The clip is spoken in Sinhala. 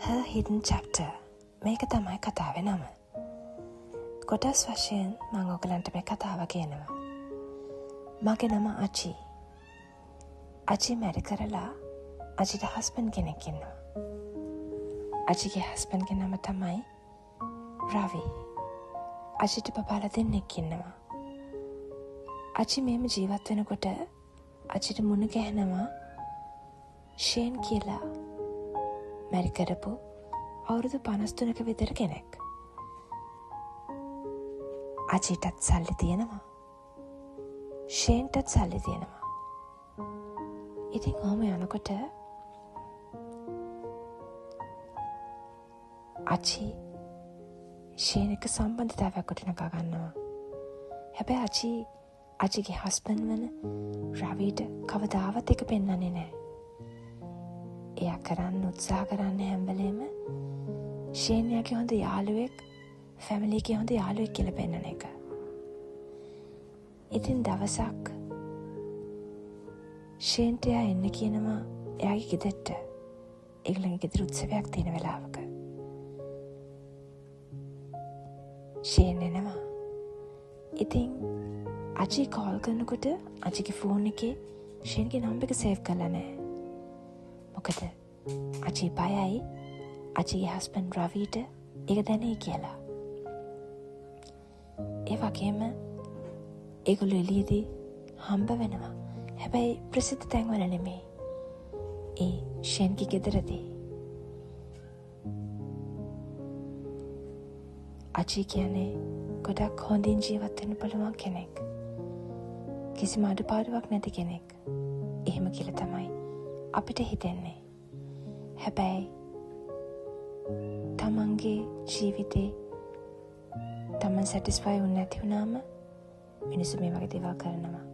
Her Hidden Chapter මේක තමයි කතාවේ නම. කොටස් වශයෙන් මම ඔයගලන්ට මේ කතාව කියනවා. මගේ නම අචි. අචි මැරි කරලා අචිට හස්බන්ඩ් කෙනෙක් ඉන්නවා. අචිගේ හස්බන්ඩ්ගේ නම තමයි රවි. අචිට බබාලා දෙන්නෙක් ඉන්නවා. අචි මේම ජීවත් වෙනකොට අචිට මුණ ගැහෙනවා ෂේන් කියලා මැරි කරපු අවුරුදු 53ක විතර කෙනෙක්. අචිටත් සල්ලි තියෙනවා. ෂේන්ටත් සල්ලි තියෙනවා. ඉතින් ඔහොම යනකොට අචි ෂේන් එක්ක සම්බන්ධතාවයක් ගොඩනගා ගන්නවා. හැබැයි අචිගේ හස්බන්ඩ් වන රවිට කවදාවත් එක පෙන්නන්නේ නැහැ. එයා කරන්න උත්සාහ කරන්නේ හැම වෙලේම ෂේන් යාගේ හොඳ යාළුවෙක්, ෆැමිලිගේ හොඳ යාළුවෙක් කියලා පෙන්නන එක. ඉතින් දවසක් ෂේන්ට එයා එන්න කියනවා එයාගේ ගෙදරට. ඒගොල්ලන්ගේ ගෙදර උත්සවයක් තියෙන වෙලාවක. ෂේන් එනවා. ඉතින් අචි කෝල් කරනකොට අචිගේ ෆෝන් එකේ ෂේන්ගේ නම්බර් එක සේව් කරලා නැහැ. මොකද අචි බයයි අචිගේ හස්බන්ඩ් රවිට ඒක දැනේ කියලා. ඒ වගේම ඒගොල්ලෝ එළියේදී හම්බ වෙනවා. හැබැයි ප්‍රසිද්ධ තැන්වල නෙමෙයි. ඒ ෂේන්ගේ ගෙදරදී. අචි කියන්නේ ගොඩක් හොඳින් ජීවත් වෙන්න පුළුවන් කෙනෙක්. කිසිම අඩුපාඩුවක් නැති කෙනෙක්. එහෙම කියලා තමයි අපිට හිතෙන්නේ. හැබැයි තමන්ගේ ජීවිතේ තමන් සැටිස්ෆයි වුණ නැති වුණාම මිනිස්සු මේ වගේ දේවල් කරනවා.